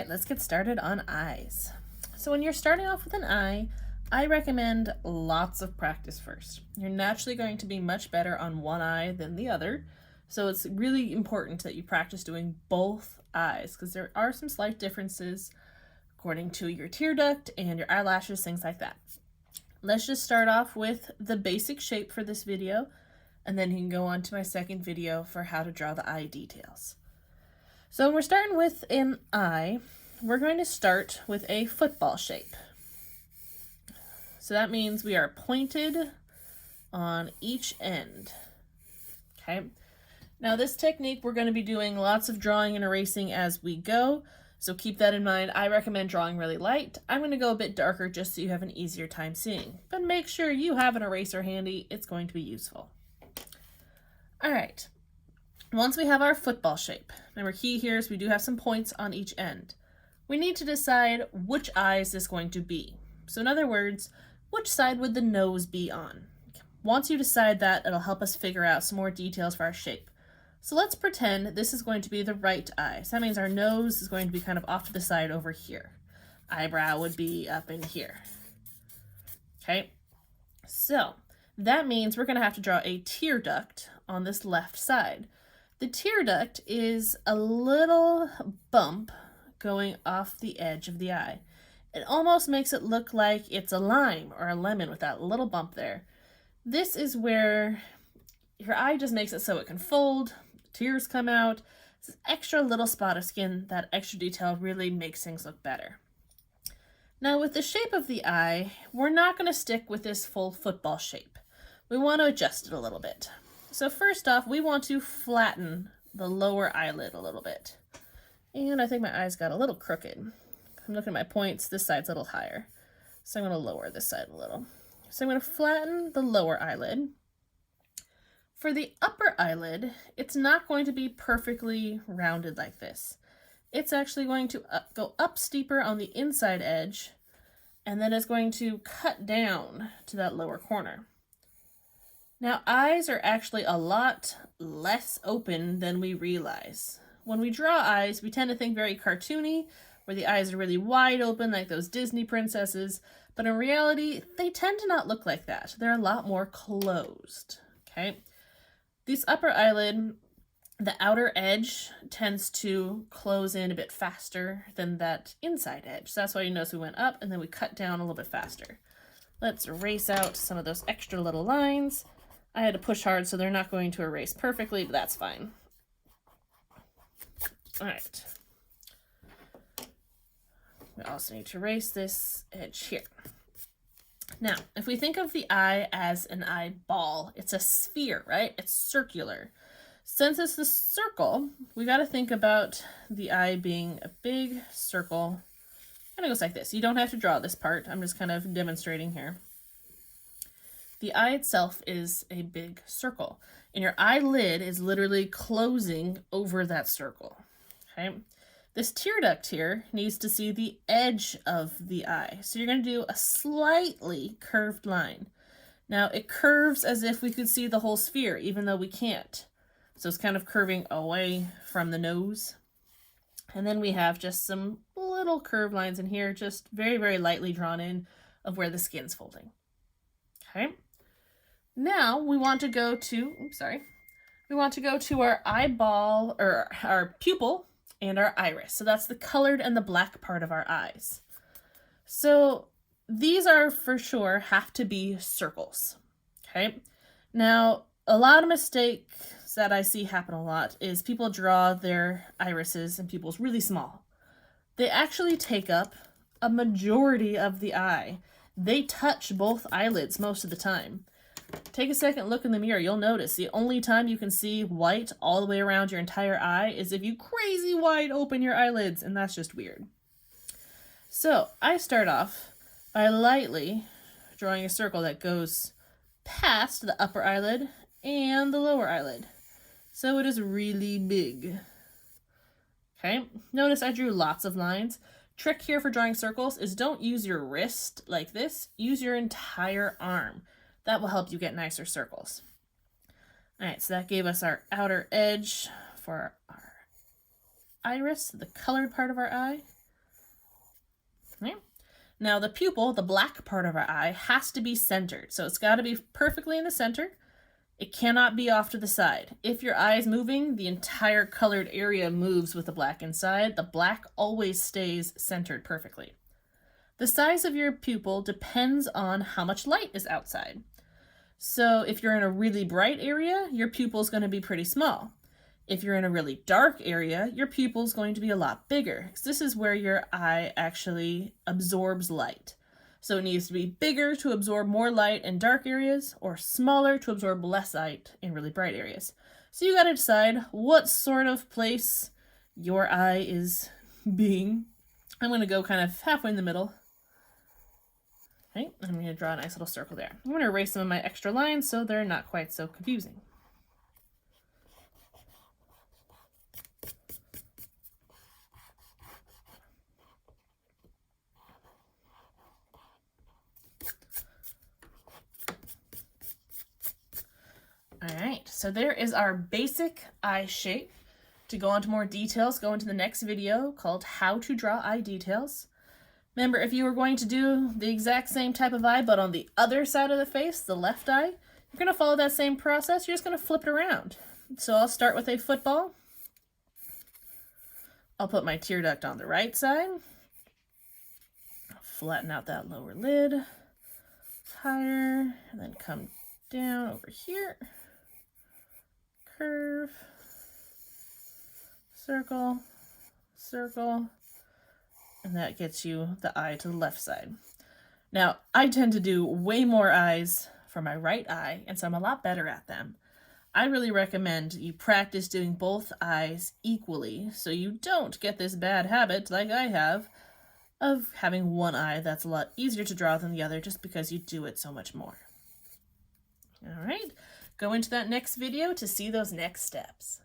right, let's get started on eyes. So when you're starting off with an eye, I recommend lots of practice first. You're naturally going to be much better on one eye than the other, so it's really important that you practice doing both eyes because there are some slight differences according to your tear duct and your eyelashes, things like that. Let's just start off with the basic shape for this video, and then you can go on to my second video for how to draw the eye details. So when we're starting with an eye, we're going to start with a football shape. So that means we are pointed on each end. Okay. Now this technique, we're going to be doing lots of drawing and erasing as we go. So keep that in mind. I recommend drawing really light. I'm going to go a bit darker just so you have an easier time seeing. But make sure you have an eraser handy. It's going to be useful. All right. Once we have our football shape, remember key here is we do have some points on each end. We need to decide which eye is this going to be. So in other words, which side would the nose be on? Once you decide that, it'll help us figure out some more details for our shape. So let's pretend this is going to be the right eye. So that means our nose is going to be kind of off to the side over here. Eyebrow would be up in here. Okay, so that means we're going to have to draw a tear duct on this left side. The tear duct is a little bump going off the edge of the eye. It almost makes it look like it's a lime or a lemon with that little bump there. This is where your eye just makes it so it can fold, tears come out. This extra little spot of skin, that extra detail really makes things look better. Now with the shape of the eye, we're not going to stick with this full football shape. We want to adjust it a little bit. So first off, we want to flatten the lower eyelid a little bit. And I think my eyes got a little crooked. I'm looking at my points, this side's a little higher. So I'm going to lower this side a little. So I'm going to flatten the lower eyelid. For the upper eyelid, it's not going to be perfectly rounded like this. It's actually going to go up steeper on the inside edge, and then it's going to cut down to that lower corner. Now, eyes are actually a lot less open than we realize. When we draw eyes, we tend to think very cartoony, where the eyes are really wide open like those Disney princesses, but in reality, they tend to not look like that. They're a lot more closed, okay? This upper eyelid, the outer edge tends to close in a bit faster than that inside edge. So that's why you notice we went up and then we cut down a little bit faster. Let's erase out some of those extra little lines. I had to push hard, so they're not going to erase perfectly, but that's fine. All right. We also need to erase this edge here. Now, if we think of the eye as an eyeball, it's a sphere, right? It's circular. Since it's the circle, we got to think about the eye being a big circle. Kind of goes like this. You don't have to draw this part. I'm just kind of demonstrating here. The eye itself is a big circle, and your eyelid is literally closing over that circle, okay? This tear duct here needs to see the edge of the eye. So you're going to do a slightly curved line. Now it curves as if we could see the whole sphere, even though we can't. So it's kind of curving away from the nose. And then we have just some little curved lines in here, just very, very lightly drawn in of where the skin's folding. Okay. Now we want to go to, we want to go to our eyeball, or our pupil, and our iris. So that's the colored and the black part of our eyes. So these are for sure have to be circles. Okay. Now, a lot of mistakes that I see happen a lot is people draw their irises and pupils really small. They actually take up a majority of the eye. They touch both eyelids most of the time. Take a second look in the mirror. You'll notice the only time you can see white all the way around your entire eye is if you crazy wide open your eyelids, and that's just weird. So I start off by lightly drawing a circle that goes past the upper eyelid and the lower eyelid. So it is really big. Okay, notice I drew lots of lines. Trick here for drawing circles is don't use your wrist like this. Use your entire arm. That will help you get nicer circles. All right, so that gave us our outer edge for our iris, the colored part of our eye. Right? Now the pupil, the black part of our eye, has to be centered. So it's got to be perfectly in the center. It cannot be off to the side. If your eye is moving, the entire colored area moves with the black inside. The black always stays centered perfectly. The size of your pupil depends on how much light is outside. So if you're in a really bright area, your pupil is going to be pretty small. If you're in a really dark area, your pupil is going to be a lot bigger, because this is where your eye actually absorbs light. So it needs to be bigger to absorb more light in dark areas, or smaller to absorb less light in really bright areas. So you got to decide what sort of place your eye is being. I'm going to go kind of halfway in the middle. Okay, I'm going to draw a nice little circle there. I'm going to erase some of my extra lines so they're not quite so confusing. All right, so there is our basic eye shape. To go into more details, go into the next video called How to Draw Eye Details. Remember, if you were going to do the exact same type of eye, but on the other side of the face, the left eye, you're going to follow that same process. You're just going to flip it around. So I'll start with a football. I'll put my tear duct on the right side. I'll flatten out that lower lid higher, and then come down over here. Curve, circle, circle, and that gets you the eye to the left side. Now, I tend to do way more eyes for my right eye, and so I'm a lot better at them. I really recommend you practice doing both eyes equally so you don't get this bad habit, like I have, of having one eye that's a lot easier to draw than the other just because you do it so much more. All right. Go into that next video to see those next steps.